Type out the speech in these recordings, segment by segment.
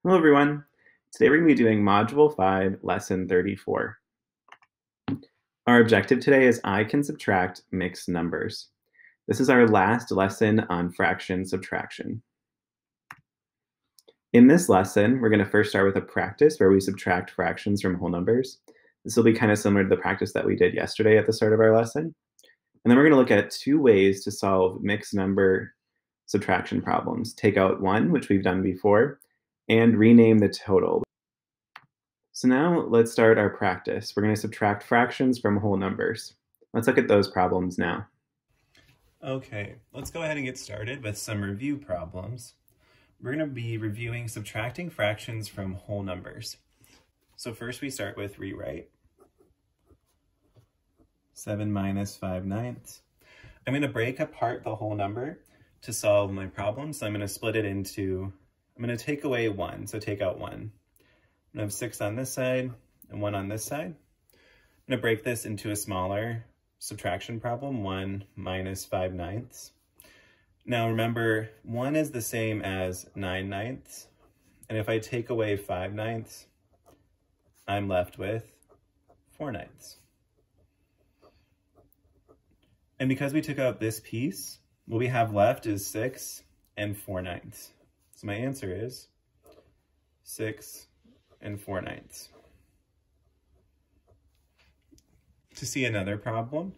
Hello everyone. Today we're going to be doing Module 5, Lesson 34. Our objective today is I can subtract mixed numbers. This is our last lesson on fraction subtraction. In this lesson, we're going to first start with a practice where we subtract fractions from whole numbers. This will be kind of similar to the practice that we did yesterday at the start of our lesson. And then we're going to look at two ways to solve mixed number subtraction problems. Take out one, which we've done before, and rename the total. So now let's start our practice. We're going to subtract fractions from whole numbers. Let's look at those problems now. Okay, let's go ahead and get started with some review problems. We're going to be reviewing subtracting fractions from whole numbers. So first we start with rewrite. 7 minus 5/9. I'm going to break apart the whole number to solve my problem. So I'm going to split it into, I'm going to take away 1, so take out 1. I'm going to have 6 on this side and 1 on this side. I'm going to break this into a smaller subtraction problem, 1 minus 5/9. Now remember, 1 is the same as 9/9. And if I take away 5/9, I'm left with 4/9. And because we took out this piece, what we have left is 6 and 4/9. So my answer is 6 and 4/9. To see another problem,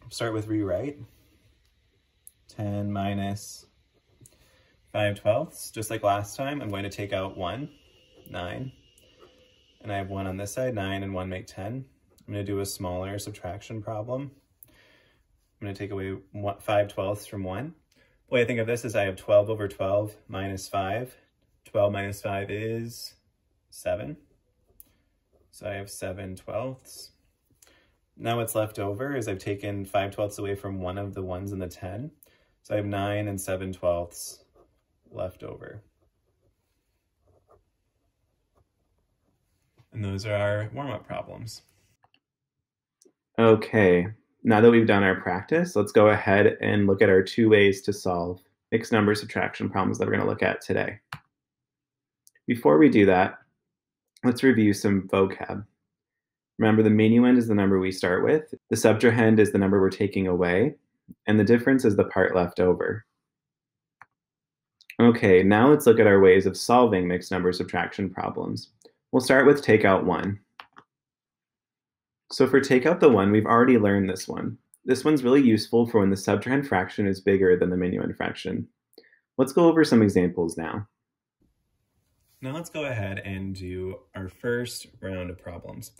start with rewrite. 10 minus 5/12. Just like last time, I'm going to take out 1, 9. And I have 1 on this side, 9 and 1 make 10. I'm going to do a smaller subtraction problem. I'm going to take away 5/12 from 1. The way I think of this is I have 12 over 12 minus 5. 12 minus 5 is 7. So I have 7/12. Now what's left over is I've taken 5/12 away from one of the ones in the 10. So I have 9 and 7/12 left over. And those are our warm-up problems. Okay, now that we've done our practice, let's go ahead and look at our two ways to solve mixed number subtraction problems that we're going to look at today. Before we do that, let's review some vocab. Remember, the minuend is the number we start with, the subtrahend is the number we're taking away, and the difference is the part left over. Okay, now let's look at our ways of solving mixed number subtraction problems. We'll start with take out 1. So for take out the 1, we've already learned this one. This one's really useful for when the subtrahend fraction is bigger than the minuend fraction. Let's go over some examples now. Now let's go ahead and do our first round of problems.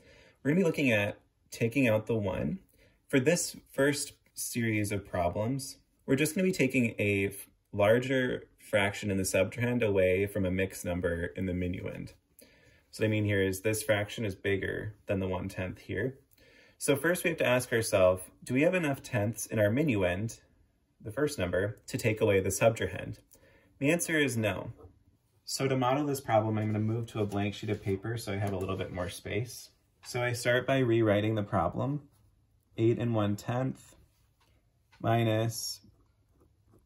We're going to be looking at taking out the 1. For this first series of problems, we're just going to be taking a larger fraction in the subtrahend away from a mixed number in the minuend. So what I mean here is this fraction is bigger than the 1/10 here. So first we have to ask ourselves, do we have enough tenths in our minuend, the first number, to take away the subtrahend? The answer is no. So to model this problem, I'm going to move to a blank sheet of paper so I have a little bit more space. So I start by rewriting the problem. 8 1/10 minus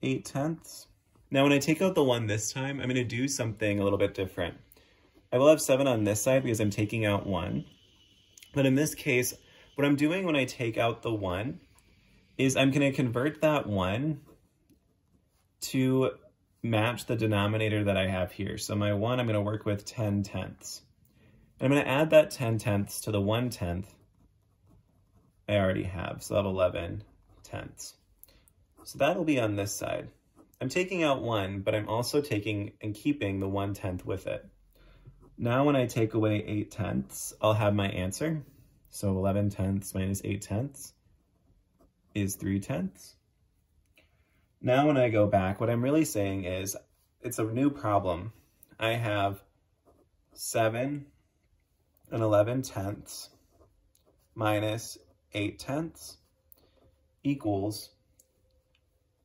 8/10. Now when I take out the 1 this time, I'm going to do something a little bit different. I will have 7 on this side because I'm taking out 1. But in this case, what I'm doing when I take out the 1 is I'm going to convert that 1 to match the denominator that I have here. So my 1, I'm going to work with 10/10. And I'm going to add that 10/10 to the 1/10 I already have. So I'll have 11/10. So that'll be on this side. I'm taking out 1, but I'm also taking and keeping the 1/10 with it. Now when I take away 8/10, I'll have my answer. So 11/10 minus 8/10 is 3/10. Now when I go back, what I'm really saying is it's a new problem. I have 7 and 11/10 minus 8/10 equals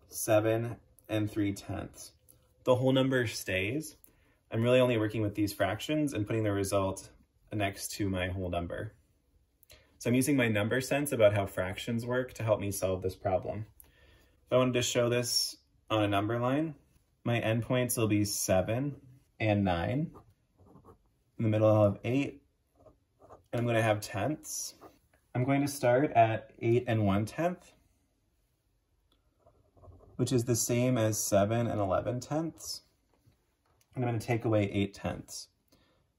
7 and 3/10. The whole number stays. I'm really only working with these fractions and putting the result next to my whole number. So I'm using my number sense about how fractions work to help me solve this problem. If I wanted to show this on a number line, my endpoints will be 7 and 9. In the middle, I'll have 8. And I'm going to have tenths. I'm going to start at 8 1/10, which is the same as 7 11/10. And I'm going to take away 8/10.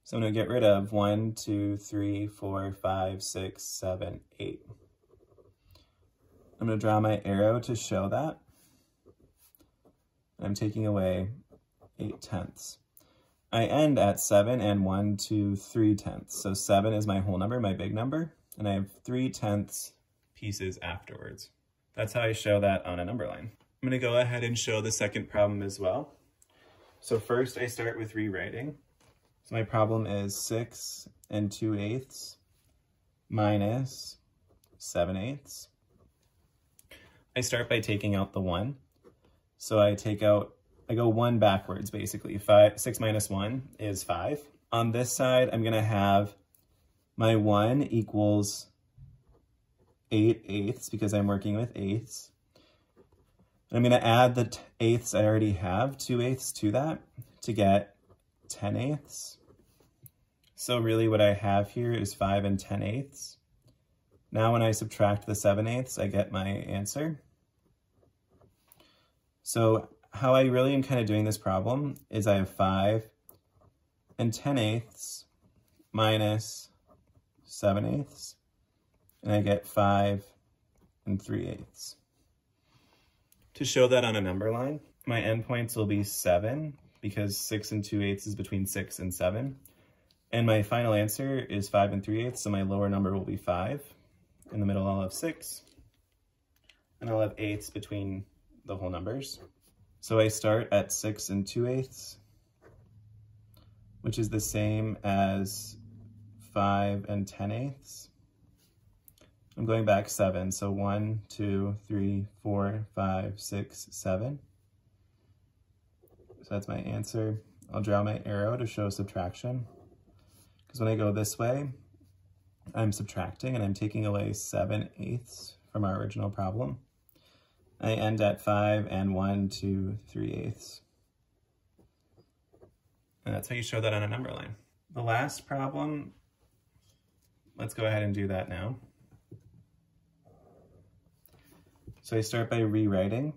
So I'm going to get rid of 1, 2, 3, 4, 5, 6, 7, 8. I'm going to draw my arrow to show that. I'm taking away 8/10. I end at 7 1 2 3/10. So 7 is my whole number, my big number, and I have 3/10 pieces afterwards. That's how I show that on a number line. I'm going to go ahead and show the second problem as well. So first I start with rewriting. So my problem is 6 2/8 minus 7/8. I start by taking out the 1. So I go 1 backwards, basically. 6 minus 1 is 5. On this side, I'm going to have my 1 equals 8/8 because I'm working with eighths. And I'm going to add the eighths I already have, 2/8 to that, to get 10/8. So really what I have here is 5 10/8. Now when I subtract the 7/8, I get my answer. So how I really am kind of doing this problem is I have 5 10/8 minus 7/8, and I get 5 3/8. To show that on a number line, my endpoints will be 7, because 6 2/8 is between 6 and 7. And my final answer is 5 3/8, so my lower number will be 5. In the middle, I'll have 6. And I'll have 8s between the whole numbers. So I start at 6 2/8, which is the same as 5 10/8. I'm going back 7, so 1, 2, 3, 4, 5, 6, 7. So that's my answer. I'll draw my arrow to show subtraction, because when I go this way, I'm subtracting and I'm taking away 7/8 from our original problem. I end at 5 1 2 3/8. And that's how you show that on a number line. The last problem, let's go ahead and do that now. So I start by rewriting.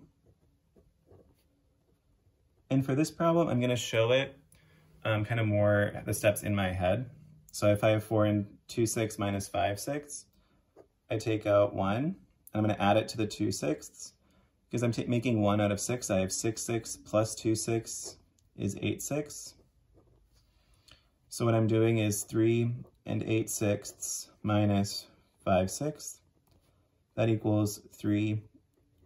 And for this problem, I'm going to show it kind of more the steps in my head. So if I have 4 2/6 minus 5/6, I take out 1, and I'm going to add it to the 2/6. Because I'm making 1 out of 6, I have 6/6 plus 2/6 is 8/6. So what I'm doing is 3 8/6 minus 5/6. That equals 3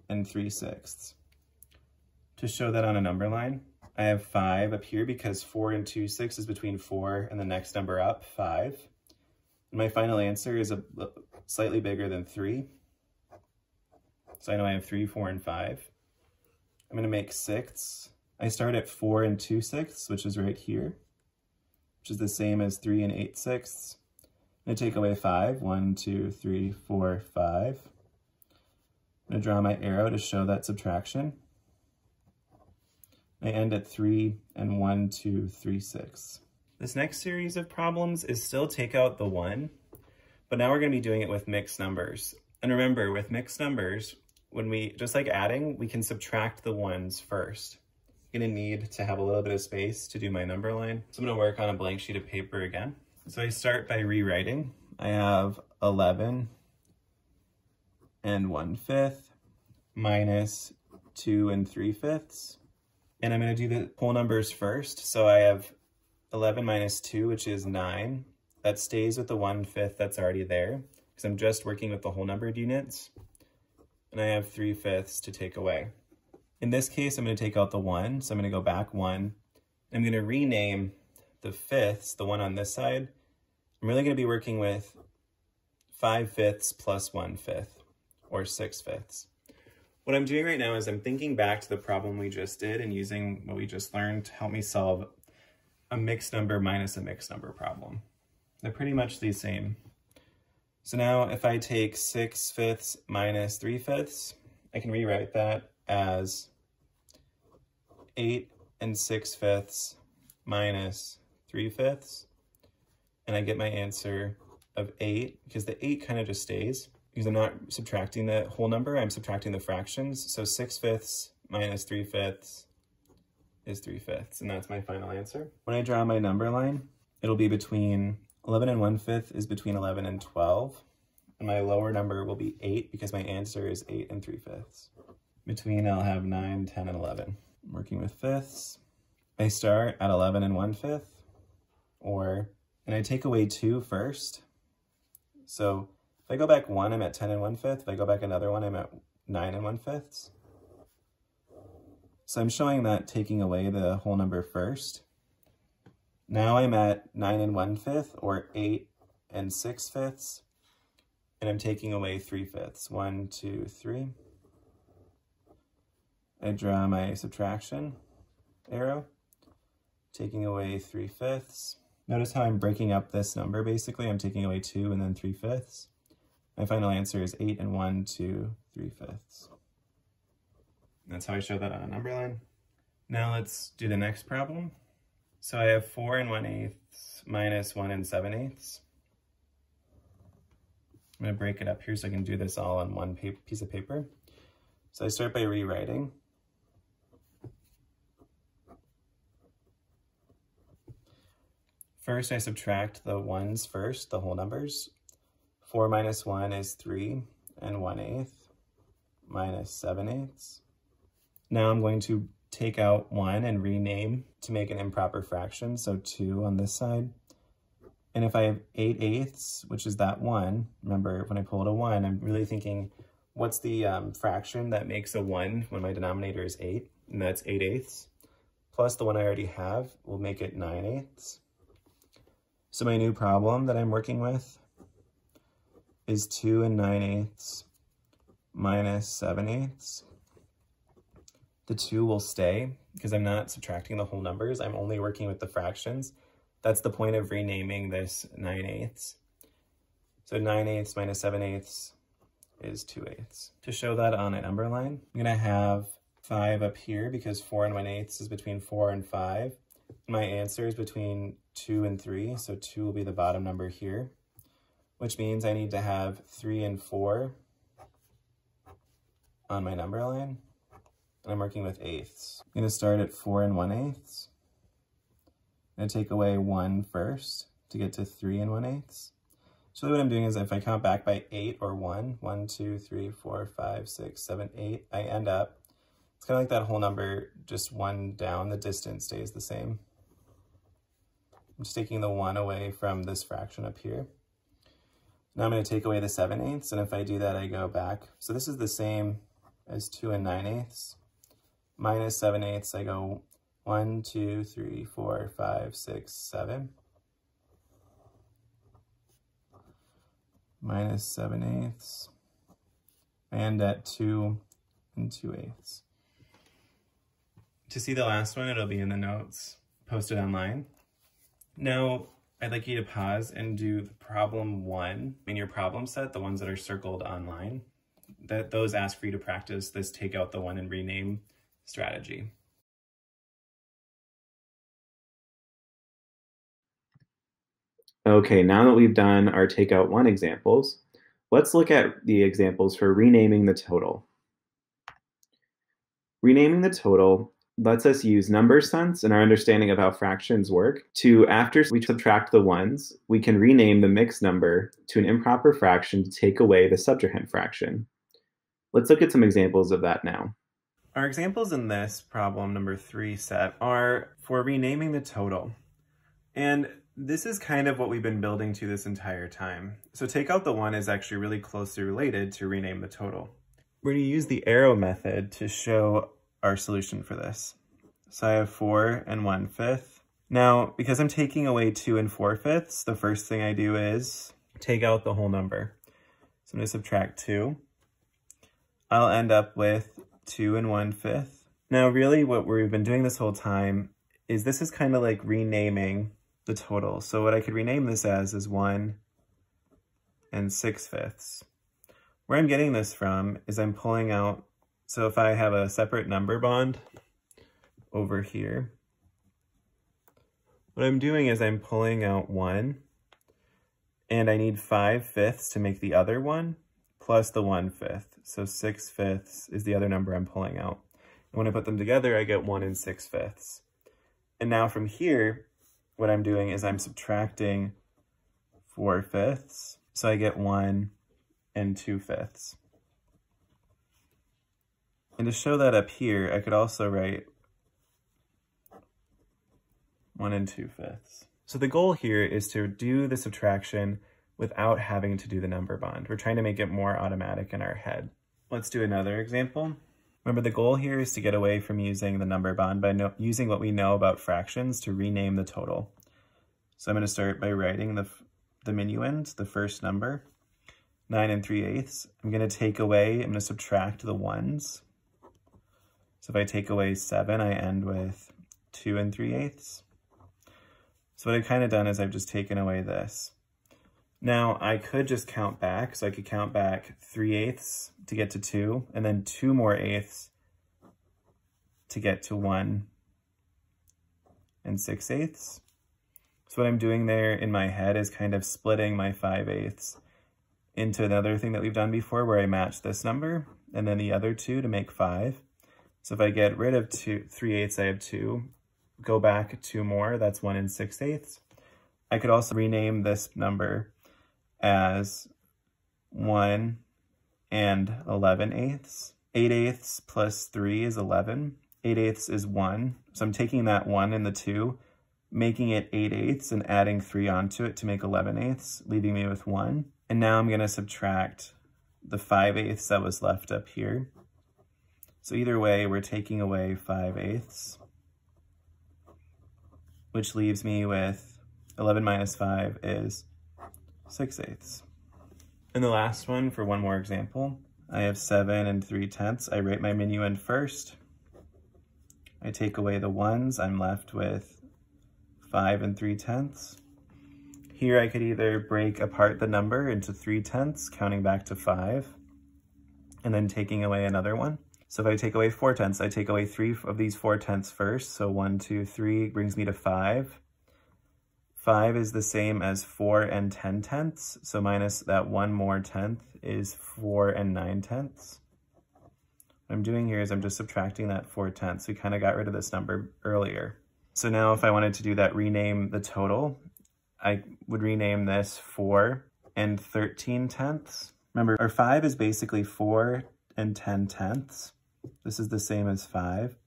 3/6. To show that on a number line, I have 5 up here because 4 2/6 is between 4 and the next number up, 5. And my final answer is slightly bigger than 3. So I know I have 3, 4, and 5. I'm going to make 6. I start at 4 2/6, which is right here, which is the same as 3 8/6. I'm going to take away 5. 1, 2, 3, 4, 5. I'm going to draw my arrow to show that subtraction. I end at 3 1 2 3 6. This next series of problems is still take out the 1, but now we're going to be doing it with mixed numbers. And remember, with mixed numbers, when we, just like adding, we can subtract the 1s first. I'm going to need to have a little bit of space to do my number line. So I'm going to work on a blank sheet of paper again. So I start by rewriting. I have 11 1/5 minus 2 3/5. And I'm going to do the whole numbers first. So I have 11 minus 2, which is 9. That stays with the 1/5 that's already there, because I'm just working with the whole numbered units. And I have 3/5 to take away. In this case, I'm going to take out the 1, so I'm going to go back 1. I'm going to rename the fifths, the one on this side. I'm really going to be working with 5/5 plus 1/5, or 6/5. What I'm doing right now is I'm thinking back to the problem we just did and using what we just learned to help me solve a mixed number minus a mixed number problem. They're pretty much the same. So now if I take 6/5 minus 3/5, I can rewrite that as 8 6/5 minus 3/5, and I get my answer of 8, because the 8 kind of just stays, because I'm not subtracting the whole number, I'm subtracting the fractions. So 6/5 minus 3/5 is 3/5, and that's my final answer. When I draw my number line, it'll be between 11 and 1/5 is between 11 and 12, and my lower number will be 8 because my answer is 8 and 3/5. Between, I'll have 9, 10, and 11. I'm working with fifths. I start at 11 and 1/5, and I take away 2 first. So if I go back 1, I'm at 10 and 1/5. If I go back another 1, I'm at 9 and 1/5. So I'm showing that taking away the whole number first. Now I'm at 9 and 1/5, or 8 and 6/5, and I'm taking away 3/5. 1, 2, 3. I draw my subtraction arrow, taking away 3/5. Notice how I'm breaking up this number, basically. I'm taking away 2 and then 3/5. My final answer is 8 and 1, 2, 3/5. That's how I show that on a number line. Now let's do the next problem. So I have 4 and 1/8 minus 1 and 7/8. I'm going to break it up here so I can do this all on one piece of paper. So I start by rewriting. First, I subtract the ones first, the whole numbers. 4 minus 1 is 3 and 1/8 minus 7/8. Now I'm going to take out 1 and rename to make an improper fraction, so 2 on this side. And if I have 8/8, which is that 1, remember when I pulled a 1, I'm really thinking, what's the fraction that makes a 1 when my denominator is 8? And that's 8/8. Plus the one I already have will make it 9/8. So my new problem that I'm working with is 2 and 9/8 minus 7/8. The 2 will stay because I'm not subtracting the whole numbers. I'm only working with the fractions. That's the point of renaming this 9/8. So 9/8 minus 7/8 is 2/8. To show that on a number line, I'm gonna have 5 up here because 4 and 1/8 is between 4 and 5. My answer is between 2 and 3, so 2 will be the bottom number here, which means I need to have 3 and 4 on my number line, and I'm working with eighths. I'm going to start at 4 and 1/8. I'm going to take away 1 first to get to 3 and 1/8. So what I'm doing is if I count back by 8 or 1, 1, 2, 3, 4, 5, 6, 7, 8, I end up, it's kind of like that whole number, just 1 down, the distance stays the same. I'm just taking the 1 away from this fraction up here. Now I'm going to take away the 7/8, and if I do that, I go back. So this is the same as 2 and 9/8. Minus 7/8, I go 1, 2, 3, 4, 5, 6, 7. Minus 7/8. I end at 2 and 2/8. To see the last one, it'll be in the notes posted online. Now, I'd like you to pause and do the problem 1 in your problem set, the ones that are circled online. Those ask for you to practice this take out the 1 and rename strategy. Okay, now that we've done our take out 1 examples, let's look at the examples for renaming the total. Renaming the total lets us use number sense and our understanding of how fractions work to, after we subtract the ones, we can rename the mixed number to an improper fraction to take away the subtrahend fraction. Let's look at some examples of that now. Our examples in this problem number 3 set are for renaming the total. And this is kind of what we've been building to this entire time. So take out the 1 is actually really closely related to rename the total. We're going to use the arrow method to show our solution for this. So I have 4 and 1/5. Now, because I'm taking away 2 and 4/5, the first thing I do is take out the whole number. So I'm going to subtract 2. I'll end up with 2 and 1/5. Now, really what we've been doing this whole time is this is kind of like renaming the total. So what I could rename this as is 1 and 6/5. Where I'm getting this from is I'm pulling out, so if I have a separate number bond over here, What I'm doing is I'm pulling out 1, and I need 5/5 to make the other one, plus the 1/5. So 6/5 is the other number I'm pulling out. And when I put them together, I get 1 and 6/5. And now from here, what I'm doing is I'm subtracting 4/5. So I get 1 and 2/5. And to show that up here, I could also write 1 and 2/5. So the goal here is to do the subtraction without having to do the number bond. We're trying to make it more automatic in our head. Let's do another example. Remember, the goal here is to get away from using the number bond by using what we know about fractions to rename the total. So I'm going to start by writing the minuend, the first number, 9 and 3/8. I'm going to take away, I'm going to subtract the ones. So if I take away 7, I end with 2 and 3/8. So what I've kind of done is I've just taken away this. Now I could just count back, so I could count back 3/8 to get to 2, and then 2 more eighths to get to 1 and 6/8. So what I'm doing there in my head is kind of splitting my 5/8 into another thing that we've done before where I match this number and then the other 2 to make 5. So if I get rid of 3/8, I have 2. Go back 2 more, that's 1 and 6/8. I could also rename this number as 1 and 11/8. 8/8 plus 3 is 11. 8/8 is 1. So I'm taking that 1 and the 2, making it 8/8 and adding 3 onto it to make 11/8, leaving me with 1. And now I'm going to subtract the 5/8 that was left up here. So either way, we're taking away 5/8, which leaves me with 11 minus 5 is 6/8. And the last one, for one more example, I have 7 and 3/10. I write my minuend first. I take away the ones. I'm left with 5 and 3/10. Here I could either break apart the number into 3/10, counting back to 5, and then taking away another one. So if I take away 4/10, I take away 3 of these 4/10 first. So 1, 2, 3 brings me to 5. 5 is the same as 4 and 10/10. So minus that 1 more tenth is 4 and 9/10. What I'm doing here is I'm just subtracting that 4/10. We kind of got rid of this number earlier. So now if I wanted to do that, rename the total, I would rename this 4 and 13/10. Remember, our 5 is basically 4 and 10/10. This is the same as 5.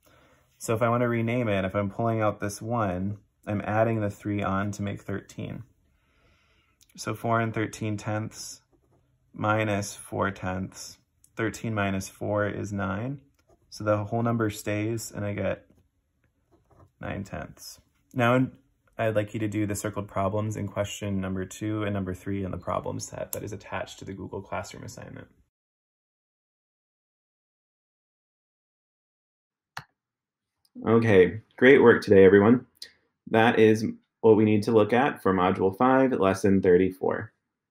So if I want to rename it, if I'm pulling out this 1, I'm adding the 3 on to make 13. So 4 and 13/10 minus 4/10. 13 minus 4 is 9. So the whole number stays, and I get 9/10. Now I'd like you to do the circled problems in question number 2 and number 3 in the problem set that is attached to the Google Classroom assignment. Okay, great work today, everyone. That is what we need to look at for Module 5, Lesson 34.